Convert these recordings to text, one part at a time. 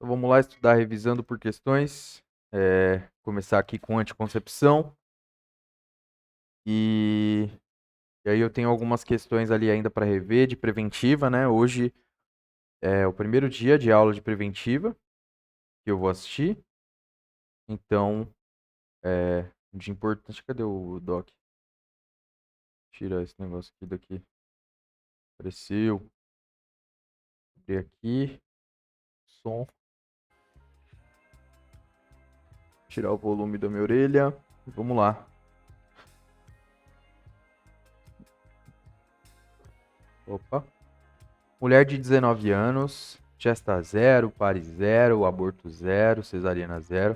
Então vamos lá estudar revisando por questões. Começar aqui com anticoncepção. E, e aí eu tenho algumas questões ali ainda para rever de preventiva, né? Hoje é o primeiro dia de aula de preventiva que eu vou assistir. Então, de importante. Cadê o doc? Tirar esse negócio aqui daqui. Apareceu. Abrir aqui. Som. Tirar o volume da minha orelha. Vamos lá. Opa. Mulher de 19 anos, gesta zero, pare zero, aborto zero, cesariana zero.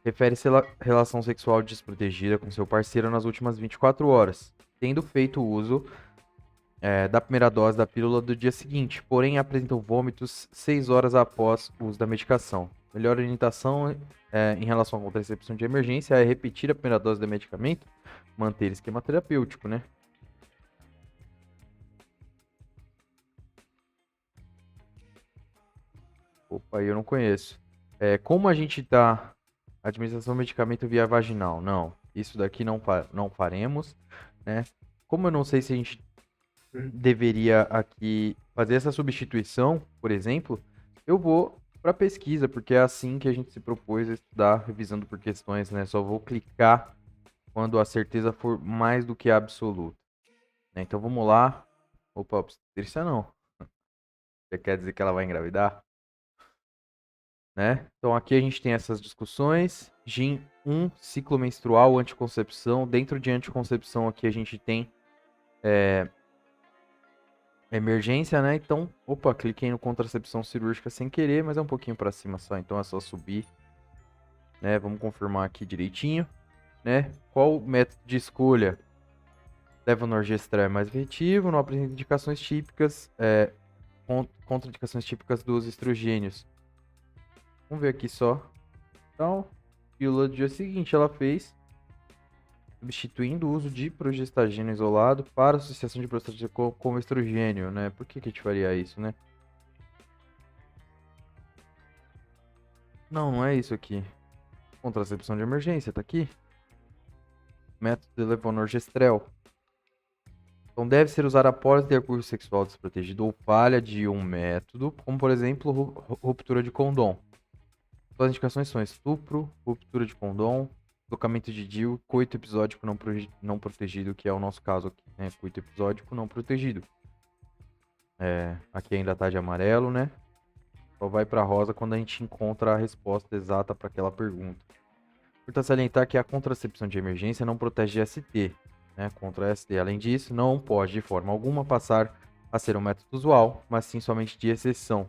Refere-se à relação sexual desprotegida com seu parceiro nas últimas 24 horas, tendo feito uso da primeira dose da pílula do dia seguinte, porém apresentam vômitos 6 horas após o uso da medicação. Melhor orientação em relação à contracepção de emergência é repetir a primeira dose do medicamento, manter esquema terapêutico, né? Opa, eu não conheço. Como a gente tá. Administração de medicamento via vaginal? Não. Isso daqui não faremos, né? Como eu não sei se a gente deveria aqui fazer essa substituição, por exemplo, eu vou para pesquisa, porque é assim que a gente se propôs a estudar, revisando por questões, né? Só vou clicar quando a certeza for mais do que absoluta, né? Então vamos lá. Opa, obstetrícia não. Você quer dizer que ela vai engravidar? Né? Então aqui a gente tem essas discussões. GIN 1, ciclo menstrual, anticoncepção. Dentro de anticoncepção aqui a gente tem emergência, né? Então, opa, cliquei no contracepção cirúrgica sem querer, mas é um pouquinho para cima só, então é só subir, né? Vamos confirmar aqui direitinho, né? Qual o método de escolha? Levonorgestrel é mais efetivo, não apresenta indicações típicas, contraindicações típicas dos estrogênios. Vamos ver aqui só. Então, pílula do dia seguinte ela fez, substituindo o uso de progestageno isolado para associação de prostagina com estrogênio, né? Por que a gente faria isso, né? Não, não é isso aqui. Contracepção de emergência, tá aqui. Método de levonorgestrel. Então deve ser usado após ter curso sexual desprotegido ou falha de um método, como por exemplo, ruptura de condom. Suas indicações são estupro, ruptura de condom, deslocamento de DIU, coito episódico não protegido, que é o nosso caso aqui, né? Coito episódico não protegido. Aqui ainda tá de amarelo, né? Só vai para rosa quando a gente encontra a resposta exata para aquela pergunta. Importante salientar que a contracepção de emergência não protege ST, né, contra ST. Além disso, não pode de forma alguma passar a ser um método usual, mas sim somente de exceção.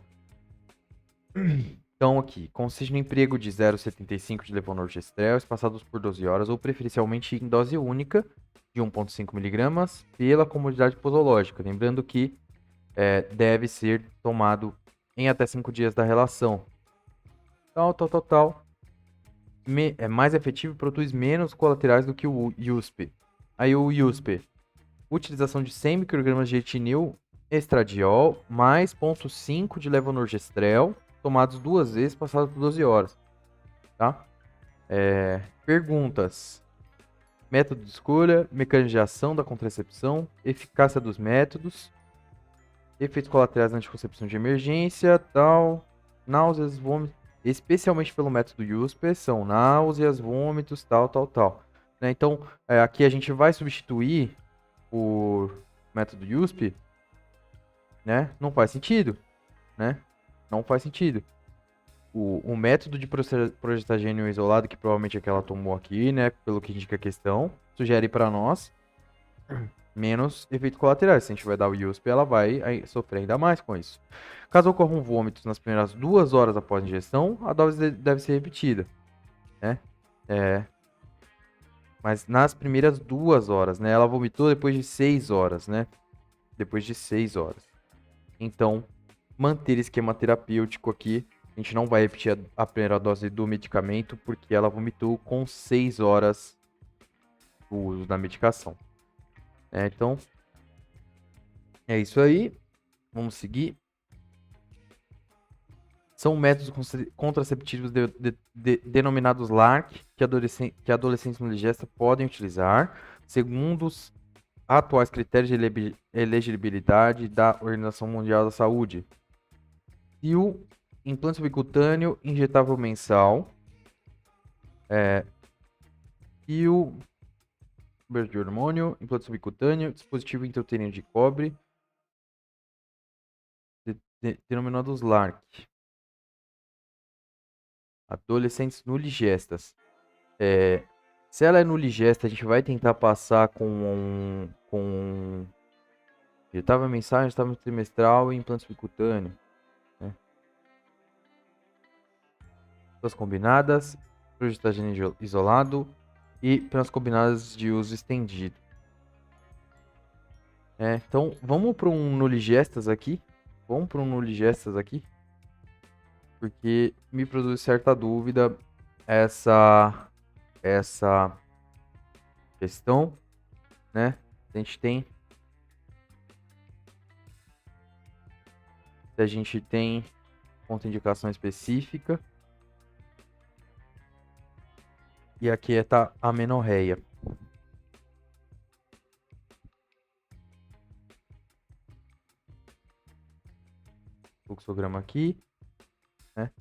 Então aqui, consiste no emprego de 0,75 de levonorgestrel espaçados por 12 horas ou preferencialmente em dose única de 1,5 mg pela comodidade posológica. Lembrando que deve ser tomado em até 5 dias da relação. Tal. É mais efetivo e produz menos colaterais do que o USP. Aí o USP, utilização de 100 microgramas de etinil estradiol mais 0,5 de levonorgestrel, tomados 2 vezes, passadas por 12 horas. Tá? Perguntas. Método de escolha, mecanismo de ação da contracepção, eficácia dos métodos, efeitos colaterais da anticoncepção de emergência, tal, náuseas, vômitos, especialmente pelo método USP, são náuseas, vômitos, tal. Né? Então, aqui a gente vai substituir o método USP, né? Não faz sentido, né? Não faz sentido. O método de progestagênio isolado, que provavelmente é que ela tomou aqui, né? Pelo que indica a questão, sugere para nós menos efeitos colaterais. Se a gente vai dar o USP, ela vai sofrer ainda mais com isso. Caso ocorram vômitos nas primeiras 2 horas após a ingestão, a dose deve ser repetida, né? Mas nas primeiras 2 horas, né? Ela vomitou depois de 6 horas, né? Depois de 6 horas. Então, manter esquema terapêutico aqui. A gente não vai repetir a primeira dose do medicamento, porque ela vomitou com 6 horas do uso da medicação. Então, é isso aí. Vamos seguir. São métodos contraceptivos denominados LARC que adolescentes no Ligesta podem utilizar, segundo os atuais critérios de elegibilidade da Organização Mundial da Saúde. E o implante subcutâneo injetável mensal. E o de hormônio, implante subcutâneo, dispositivo intrauterino de cobre, denominados LARC. Adolescentes nuligestas. Se ela é nuligesta, a gente vai tentar passar com injetável mensal, injetável trimestral e implante subcutâneo. Né? Duas combinadas, progestagênio isolado e penas combinadas de uso estendido. Então, vamos para um nuligestas aqui. Porque me produz certa dúvida essa questão, né? Se a gente tem contraindicação específica. E aqui está a amenorreia. Fluxograma aqui, né?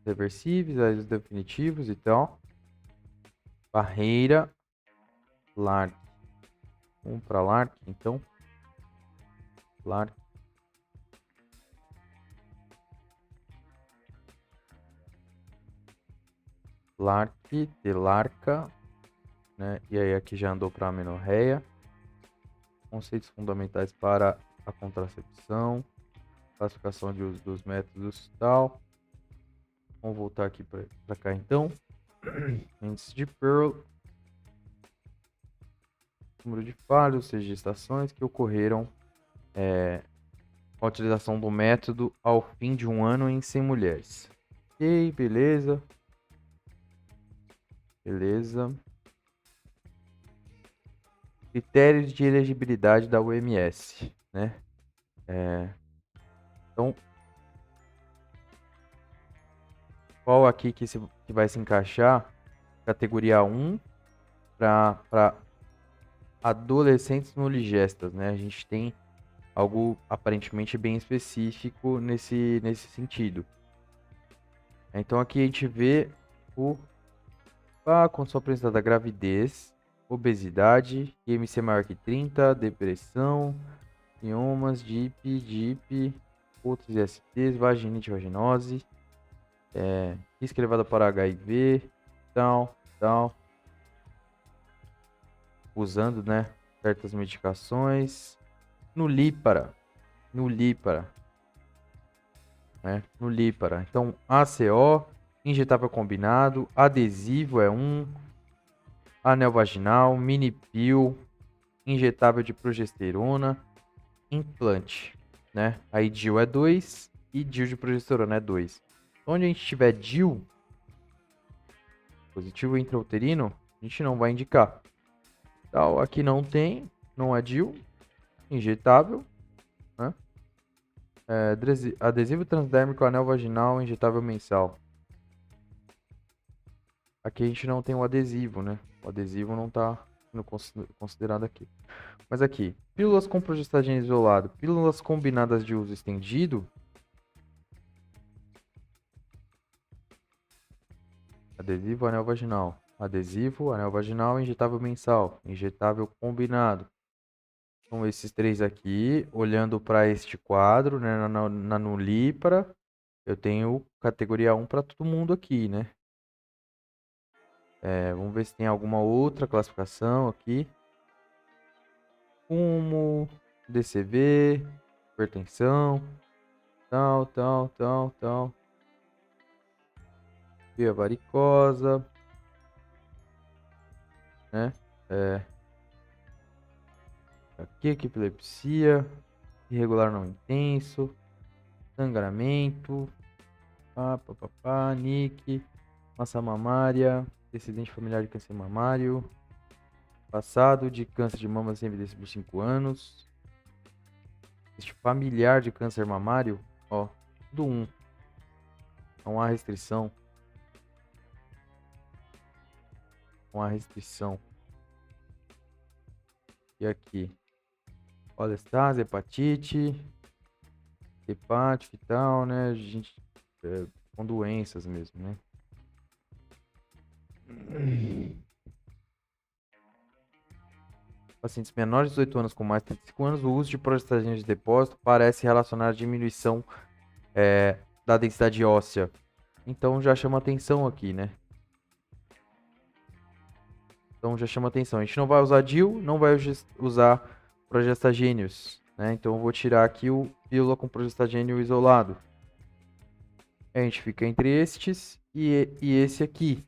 Reversíveis, os definitivos e tal. Barreira, LARC. Vamos para LARC, então. LARC. LARC, delarca, né? E aí aqui já andou para a amenorreia. Conceitos fundamentais para a contracepção. Classificação de uso dos métodos e tal. Vamos voltar aqui para cá então. Índice de Pearl. Número de falhas, ou seja, gestações que ocorreram com a utilização do método ao fim de um ano em 100 mulheres. Ok, beleza. Critérios de elegibilidade da OMS, né? Então, qual aqui que vai se encaixar? Categoria 1 para adolescentes nuligestas, né? A gente tem algo aparentemente bem específico nesse sentido. Então aqui a gente vê a condição apresentada da gravidez, obesidade, IMC maior que 30, depressão, miomas, DIP, outros ISTs, vaginite, vaginose, risco elevado para HIV, tal, usando, né, certas medicações, nulípara, né, nulípara. Então, ACO, injetável combinado, adesivo é 1, anel vaginal, mini pill, injetável de progesterona, implante, né? Aí DIU é 2 e DIU de progesterona é 2. Onde a gente tiver DIU, positivo intrauterino, a gente não vai indicar. Então, aqui não tem, não é DIU, injetável, né? Adesivo transdérmico, anel vaginal, injetável mensal. Aqui a gente não tem o adesivo, né? O adesivo não está sendo considerado aqui. Mas aqui, pílulas com progestagem isolado, pílulas combinadas de uso estendido. Adesivo, anel vaginal. Adesivo, anel vaginal, injetável mensal. Injetável combinado. Então, esses três aqui, olhando para este quadro, né, na nulípara, eu tenho categoria 1 para todo mundo aqui, né? Vamos ver se tem alguma outra classificação aqui. Fumo, DCV, hipertensão, tal. Via varicosa, né? Aqui, epilepsia, irregular não intenso, sangramento, NIC, massa mamária, descendente familiar de câncer mamário, passado de câncer de mama sem evidência por 5 anos, este familiar de câncer mamário, ó, do 1. Não há restrição. Não há restrição. E aqui? Colestase, hepatite, hepático e tal, né? Gente, com doenças mesmo, né? Pacientes menores de 18 anos com mais de 35 anos, o uso de progestagina de depósito parece relacionar a diminuição da densidade óssea. Então já chama atenção aqui, né? Então já chama atenção. A gente não vai usar DIU, não vai usar progestagênios, né? Então eu vou tirar aqui o pílula com progestagênio isolado. A gente fica entre estes e esse aqui.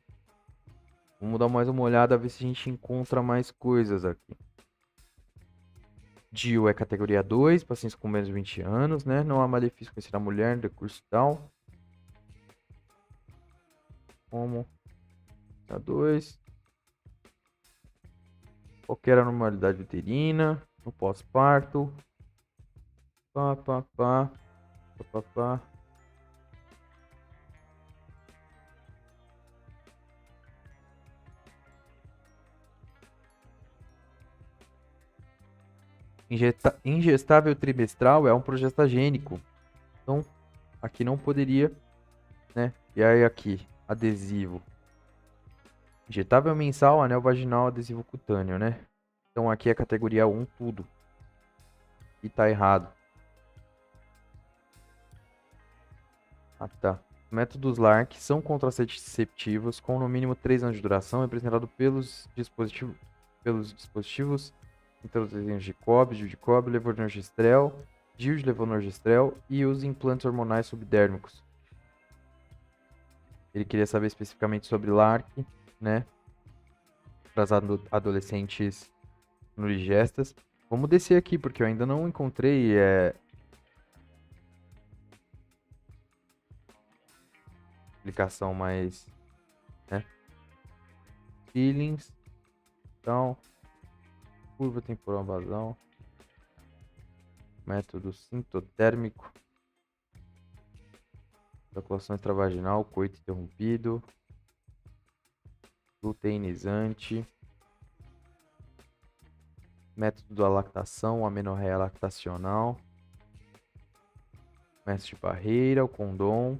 Vamos dar mais uma olhada, ver se a gente encontra mais coisas aqui. DIU é categoria 2, pacientes com menos de 20 anos, né? Não há malefício conhecido na mulher, no decurso e tal. Como a 2. Qualquer anormalidade uterina, no pós-parto. Pá, pá, pá. Pá, pá, pá. Ingestável trimestral é um progestagênico. Então, aqui não poderia, né? E aí aqui, adesivo. Injetável mensal, anel vaginal, adesivo cutâneo, né? Então aqui é categoria 1, tudo. E tá errado. Ah, tá. Métodos LARC são contraceptivos com no mínimo 3 anos de duração, representado pelos dispositivos introduzidos de cobre, DIU de cobre, levonorgestrel, DIU de levonorgestrel e os implantes hormonais subdérmicos. Ele queria saber especificamente sobre LARC, né? Para as adolescentes norigestas. Vamos descer aqui, porque eu ainda não encontrei explicação mais, né? Feelings, então, curva temporal vazão, método sintotérmico, ejaculação extravaginal, coito interrompido, luteinizante, método da lactação, amenorreia lactacional, método de barreira, o condom,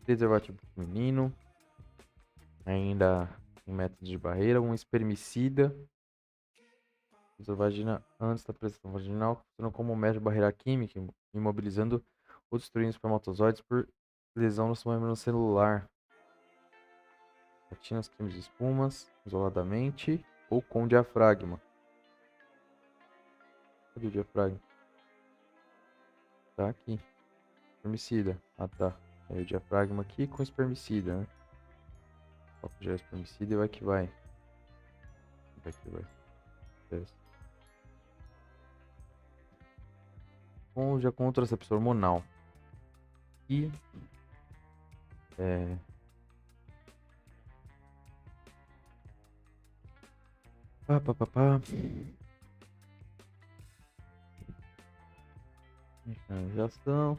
preservativo feminino, ainda em métodos de barreira, um espermicida, usa a vagina antes da pressão vaginal, funciona como método de barreira química, imobilizando ou destruindo espermatozoides por lesão no seu membrana celular. Patinas, cremes de espumas, isoladamente ou com diafragma. Cadê o diafragma? Tá aqui. Espermicida. Ah, tá. É o diafragma aqui com espermicida, né? Foco já é espermicida e vai que vai. Vai que vai. Bom, já com contracepção hormonal. E pá, pá, pá, pá. Injecção.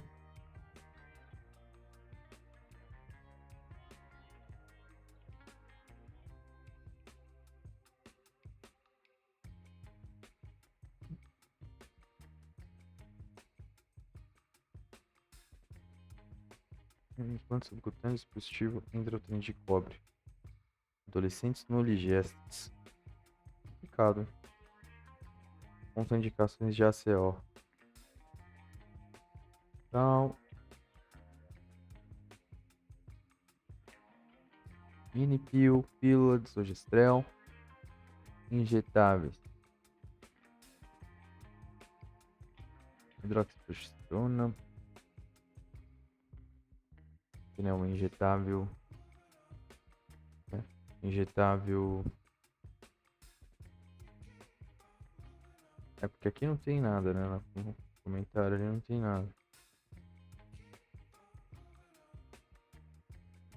Implante subcutâneo dispositivo intrauterino de cobre. Adolescentes noligestes. Complicado. Contraindicações de ACO. Tal. Minipil, pílula de sogestrel. Injetáveis. Hidroxiprogesterona. Pneu injetável. Né? Injetável. É porque aqui não tem nada, né? No comentário ali não tem nada.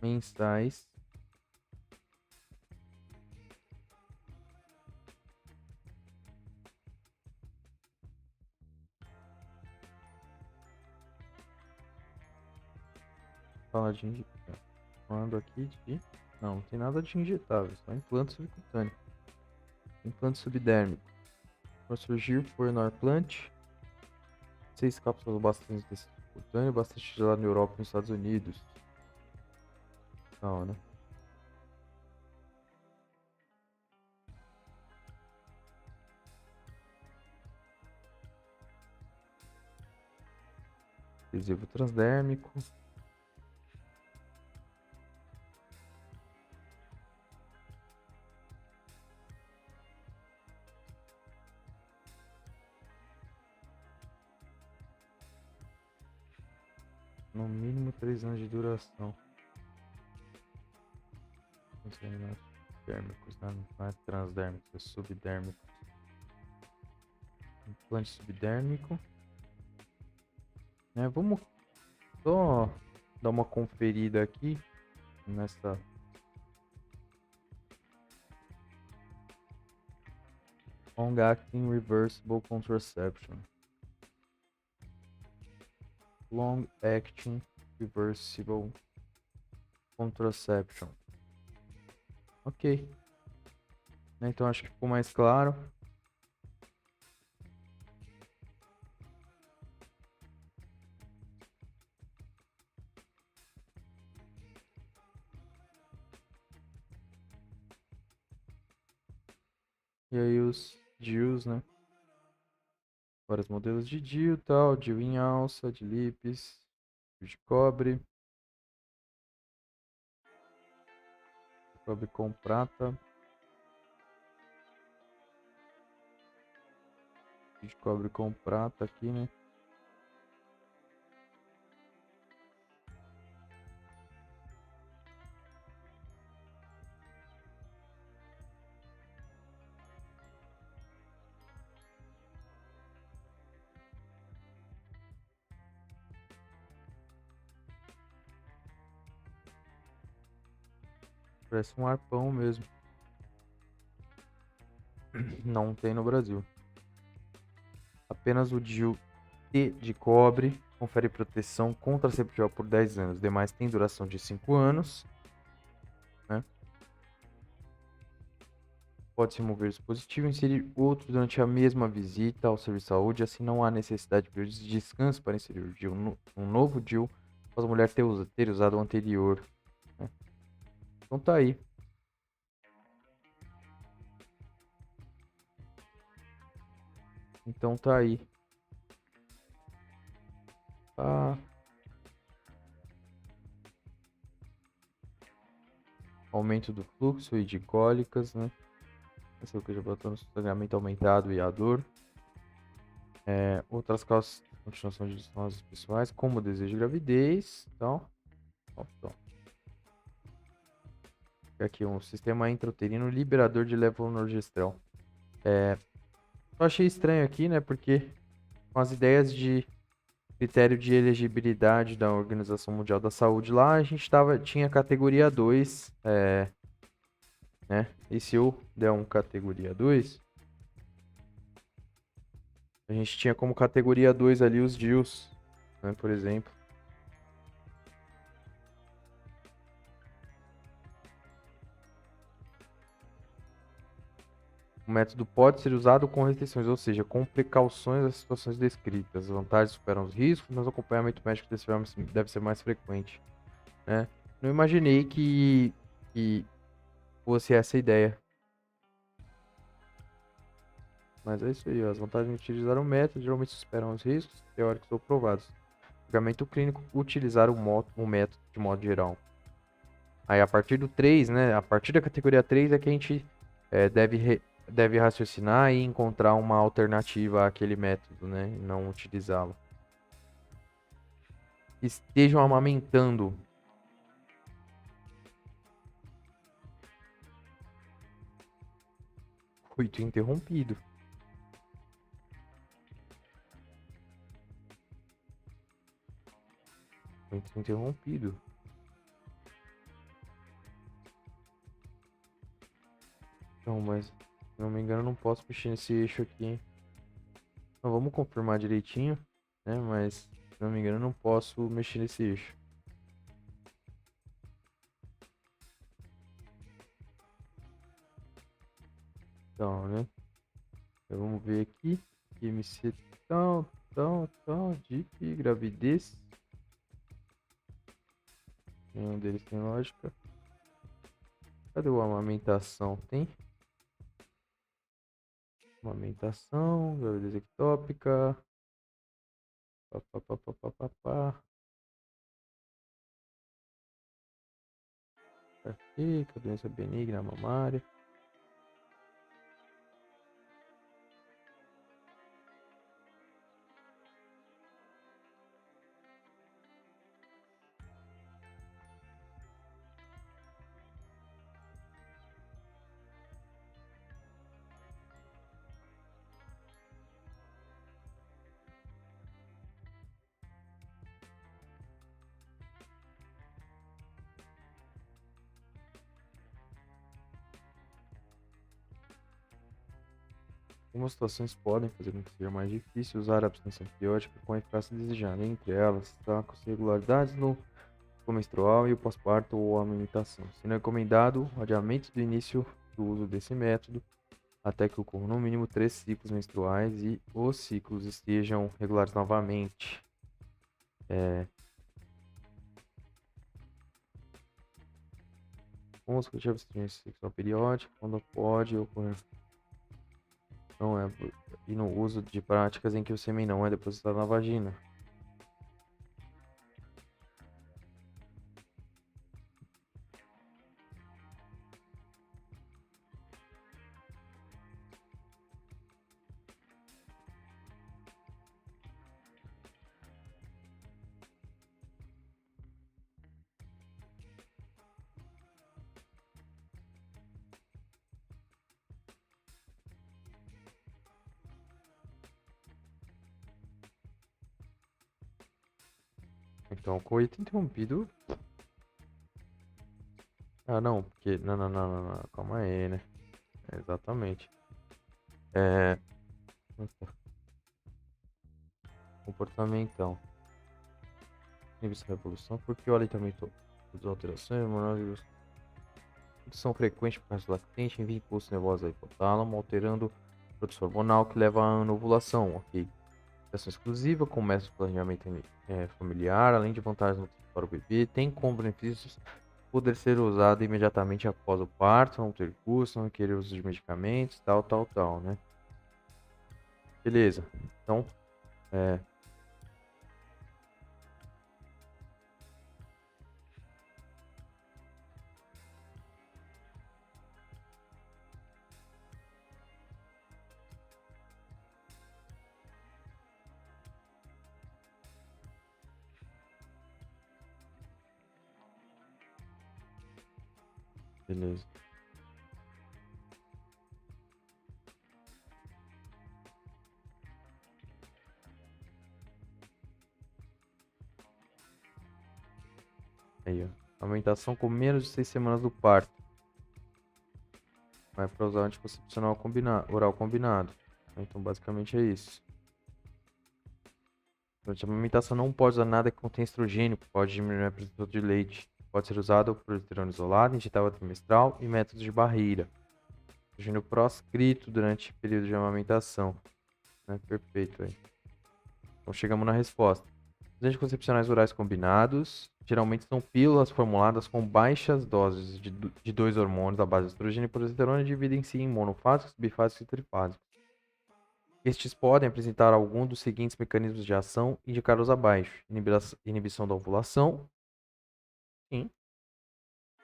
Mensais. Fala de falando aqui de... Não tem nada de injetável, só implante subcutâneo. Implante subdérmico. Para surgir por Norplant. 6 cápsulas bastante desse subcutâneo, bastante utilizado na Europa e nos Estados Unidos. Não, né? Adesivo transdérmico. No mínimo 3 anos de duração. Não sei, não é térmicos, né? Não é transdérmicos, é subdérmicos. Implante subdérmico. Vamos só dar uma conferida aqui nessa long-acting reversible contraception. Long-acting reversible contraception. Ok. Então acho que ficou mais claro. E aí os DIUs, né? Vários modelos de DIU, tal, DIU em alça, de LIPS, de cobre com prata, de cobre com prata aqui, né? Parece um arpão mesmo. Não tem no Brasil. Apenas o DIU T de cobre confere proteção contraceptiva por 10 anos. Demais tem duração de 5 anos. Né? Pode-se remover o dispositivo e inserir outro durante a mesma visita ao serviço de saúde. Assim não há necessidade de período de descanso para inserir o DIU, um novo DIU após a mulher ter usado o anterior. Né? Então tá aí. Então tá aí. Tá. Aumento do fluxo e de cólicas, né? Essa é o que já botou no sangramento aumentado e a dor. Outras causas de continuação de disfunções pessoais, como o desejo de gravidez. Então, aqui um sistema intrauterino liberador de levonorgestrel. Eu achei estranho aqui, né? Porque com as ideias de critério de elegibilidade da Organização Mundial da Saúde lá, a gente tinha categoria 2, né? E se eu der um categoria 2, a gente tinha como categoria 2 ali os DIUs, né, por exemplo. O método pode ser usado com restrições, ou seja, com precauções às situações descritas. As vantagens superam os riscos, mas o acompanhamento médico deve ser mais frequente. Né? Não imaginei que fosse essa a ideia. Mas é isso aí, ó. As vantagens de utilizar o método geralmente superam os riscos teóricos ou provados. Julgamento clínico, utilizar o método de modo geral. Aí a partir do 3, né? A partir da categoria 3 é que a gente deve raciocinar e encontrar uma alternativa àquele método, né? E não utilizá-lo. Estejam amamentando. Coito interrompido. Coito interrompido. Não, mas se não me engano, eu não posso mexer nesse eixo aqui. Então, vamos confirmar direitinho, né? Mas se não me engano, eu não posso mexer nesse eixo. Então, né? Então, vamos ver aqui. IMC tal, DIP, gravidez. Nenhum deles tem lógica. Cadê o amamentação? Tem? Amamentação, gravidez ectópica. Pá, pá, pá, pá, pá, pá, pá. Aqui, que a doença benigna mamária. Algumas situações podem fazer com que seja mais difícil usar a abstenção periódica com a eficácia desejada. Entre elas, destacam-se irregularidades no ciclo menstrual e o pós-parto ou a amamentação. Sendo recomendado o adiamento do início do uso desse método até que ocorram no mínimo 3 ciclos menstruais e os ciclos estejam regulares novamente. Consecutiva abstinência sexual periódica, quando pode ocorrer. Não é. E no uso de práticas em que o sêmen não é depositado na vagina. Então, o coito interrompido. Ah, não, porque. Não, calma aí, né? Exatamente. É. Comportamental. Inibição da revolução, porque o aleitamento das alterações hormonais são frequentes por causa do lactente, envia impulso nervoso ao hipotálamo, alterando o processo hormonal que leva à anovulação, ok? Ação exclusiva, com método de planejamento familiar, além de vantagens nutritivas para o bebê, tem como benefícios poder ser usado imediatamente após o parto, não ter custo, não requerer uso de medicamentos, tal, né? Beleza. Então, é, beleza. Aí, ó. Amamentação com menos de 6 semanas do parto. Vai para usar anticoncepcional oral combinado. Então, basicamente é isso. Durante a amamentação não pode usar nada que contém estrogênio, pode diminuir a produção de leite. Pode ser usado por progesterona isolada, injetável trimestral e métodos de barreira. Estrogênio proscrito durante o período de amamentação. Né? Perfeito aí. Então chegamos na resposta. Os anticoncepcionais orais combinados geralmente são pílulas formuladas com baixas doses de dois hormônios da base de estrogênio e progesterona e dividem-se em monofásicos, bifásicos e trifásicos. Estes podem apresentar algum dos seguintes mecanismos de ação indicados abaixo: inibição da ovulação, sim.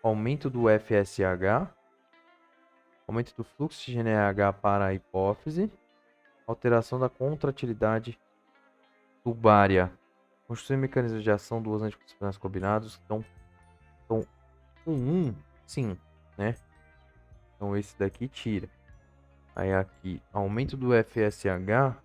Aumento do FSH, aumento do fluxo de GNRH para a hipófise, alteração da contratilidade tubária. Constitui mecanismos de ação dos anticoncepcionais combinados que estão com sim, né? Então esse daqui tira. Aí aqui, aumento do FSH.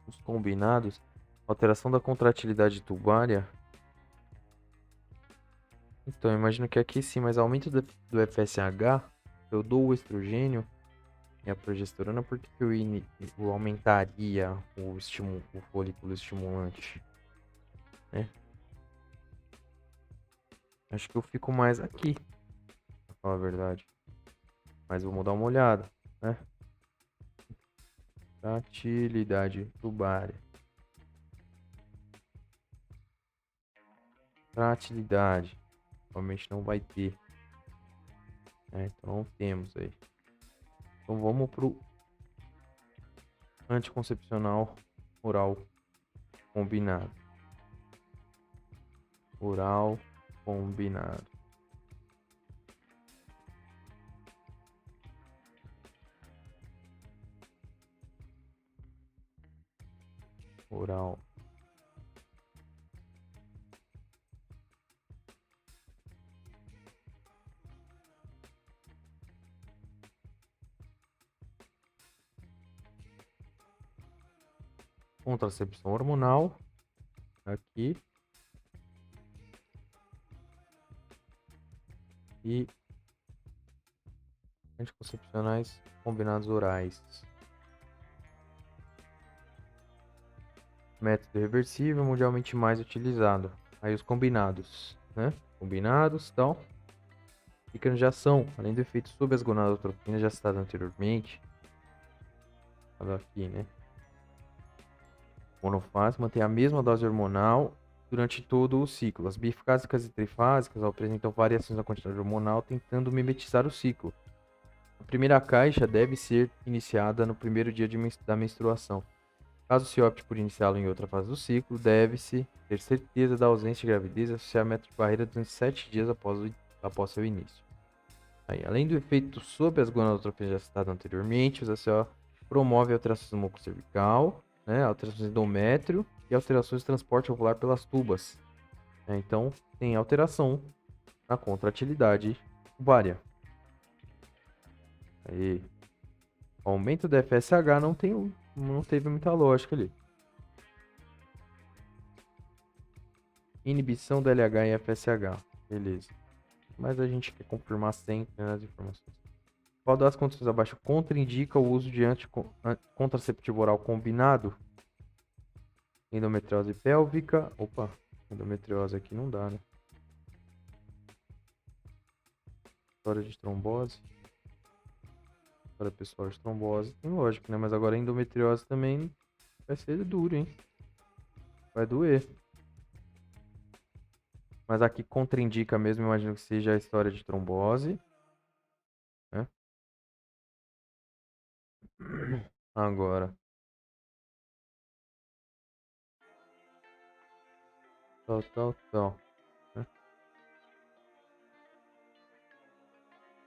Os combinados, alteração da contratilidade tubária. Então, eu imagino que aqui sim, mas aumento do FSH, eu dou o estrogênio e a progesterona, porque eu aumentaria o folículo estimulante, né? Acho que eu fico mais aqui, pra falar a verdade. Mas vamos dar uma olhada, né? Tratilidade tubária. Tratilidade. Provavelmente não vai ter. Então não temos aí. Então vamos pro anticoncepcional oral combinado. Oral combinado. Oral. Contracepção hormonal. Aqui. E anticoncepcionais combinados orais. Método reversível, mundialmente mais utilizado. Aí os combinados, né? Combinados, tal. Mecanismo de ação, além do efeito sobre as gonadotrofinas já citado anteriormente. Olha aqui, né? Monofásico mantém a mesma dose hormonal durante todo o ciclo. As bifásicas e trifásicas apresentam variações na quantidade hormonal, tentando mimetizar o ciclo. A primeira caixa deve ser iniciada no primeiro dia da menstruação. Caso se opte por iniciá-lo em outra fase do ciclo, deve-se ter certeza da ausência de gravidez e associar a método de barreira durante 7 dias após seu início. Aí, além do efeito sobre as gonadotrofinas já citado anteriormente, o ZCO promove alterações no muco cervical, né, alterações do endométrio e alterações de transporte ovular pelas tubas. Então, tem alteração na contratilidade ovária. Aí, o aumento da FSH não teve muita lógica ali. Inibição da LH e FSH. Beleza. Mas a gente quer confirmar sempre, né, as informações. Qual das condições abaixo contraindica o uso de contraceptivo oral combinado? Endometriose pélvica. Opa, endometriose aqui não dá, né? História de trombose. História pessoal de trombose. Tem lógica, né? Mas agora endometriose também vai ser duro, hein? Vai doer. Mas aqui contraindica mesmo, imagino que seja a história de trombose. Né? Agora. Tal. Né?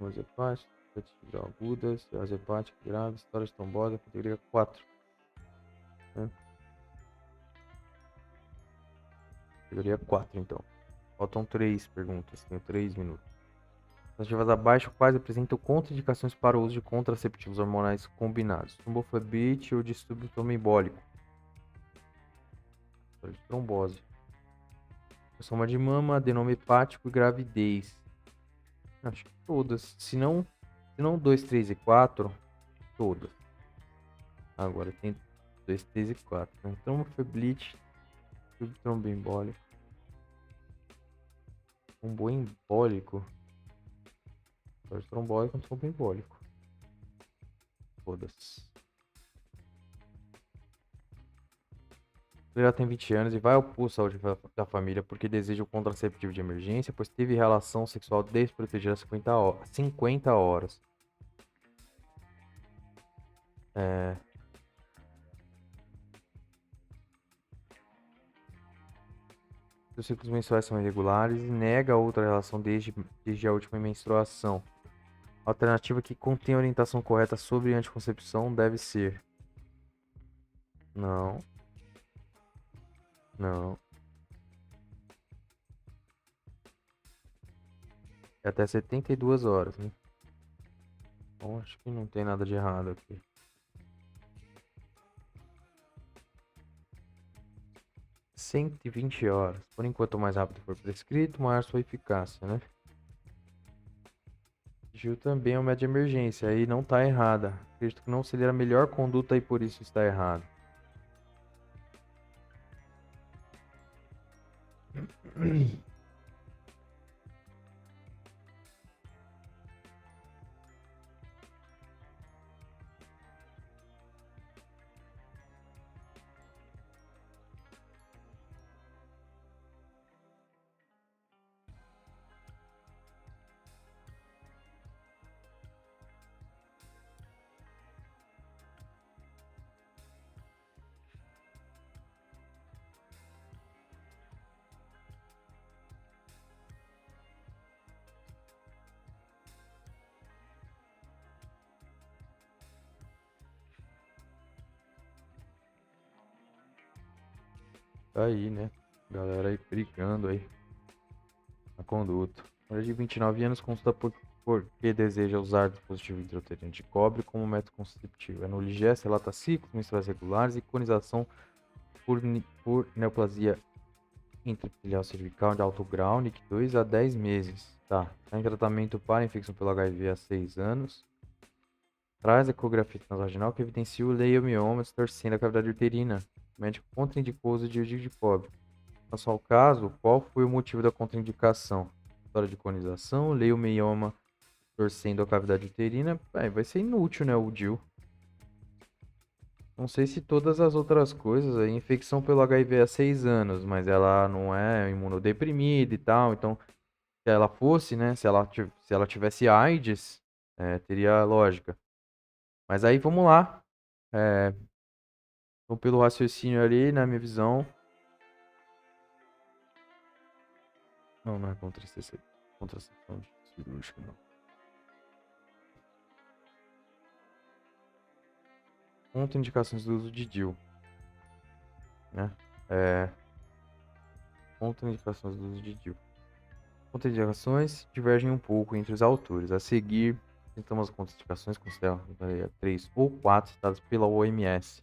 As hepáticas, agudas, as hepáticas graves, história de trombose, categoria 4. Né? Categoria 4, então. Faltam 3 perguntas, tenho 3 minutos. Alternativas abaixo, quais apresentam contraindicações para o uso de contraceptivos hormonais combinados? Tromboflebite ou distúrbio trombembólico? História de trombose. Soma de mama, adenoma hepático e gravidez. Acho que todas. Se não 2, 3 e 4, todas. Agora tem 2, 3 e 4. Né? Tromboflebite, distúrbio trombembólico. Tromboembólico. História de trombose com tromboembólico. Todas. Ele já tem 20 anos e vai opor a saúde da família porque deseja o contraceptivo de emergência, pois teve relação sexual desprotegida há 50 horas. Os ciclos menstruais são irregulares e nega outra relação desde a última menstruação. A alternativa que contém a orientação correta sobre anticoncepção deve ser. Não. É até 72 horas, né? Então acho que não tem nada de errado aqui. 120 horas. Por enquanto, mais rápido for prescrito, maior sua eficácia, né? Gil também é uma média de emergência, aí não tá errada. Acredito que não seria a melhor conduta e por isso está errado. Tá aí, né? Galera aí brigando aí na conduta. Mulher de 29 anos consulta por que deseja usar dispositivo intrauterino de cobre como método conceptivo. É no ligesse, relata ciclos menstruais regulares e conização por neoplasia intraepitelial cervical de alto grau, NIC 2 a 10 meses. Tá. Tá em tratamento para infecção pelo HIV há 6 anos. Traz ecografia transvaginal que evidencia o leiomioma distorcendo a cavidade uterina. O médico contraindicou o uso de iodide de cobre. No seu caso, qual foi o motivo da contraindicação? História de conização, leiomioma torcendo a cavidade uterina. Vai ser inútil, né, o DIU. Não sei se todas as outras coisas, a infecção pelo HIV há 6 anos, mas ela não é imunodeprimida e tal. Então, se ela fosse, né, se ela tivesse AIDS, teria lógica. Mas aí vamos lá. É, então, pelo raciocínio ali, na minha visão. Não, não é contracepção cirúrgica, não. Contraindicações do uso de DIU, né? Contraindicações do uso de DIU. Contraindicações divergem um pouco entre os autores. A seguir, tentamos as contraindicações consideradas 3 ou 4 citadas pela OMS,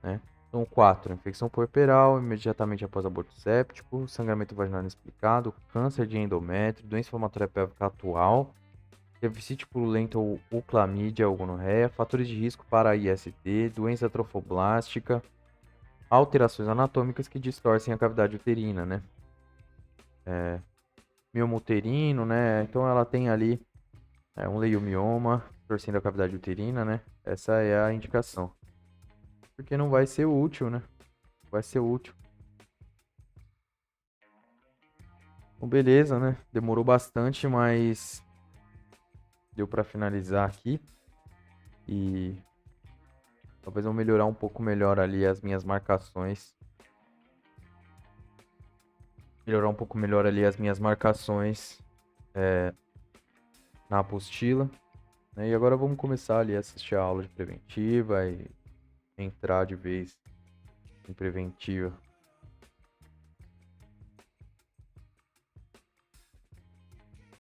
né? Então, 4. Infecção puerperal imediatamente após aborto séptico, sangramento vaginal inexplicado, câncer de endométrio, doença inflamatória pélvica atual, deficite purulento ou clamídia ou gonorreia, fatores de risco para IST, doença trofoblástica, alterações anatômicas que distorcem a cavidade uterina, né? Mioma uterino, né? Então ela tem ali um leiomioma, torcendo a cavidade uterina, né? Essa é a indicação. Porque não vai ser útil, né? Vai ser útil. Bom, beleza, né? Demorou bastante, mas deu para finalizar aqui. E talvez eu melhorar um pouco melhor ali as minhas marcações. Melhorar um pouco melhor ali as minhas marcações na apostila. Né? E agora vamos começar ali a assistir a aula de preventiva e entrar de vez em preventiva.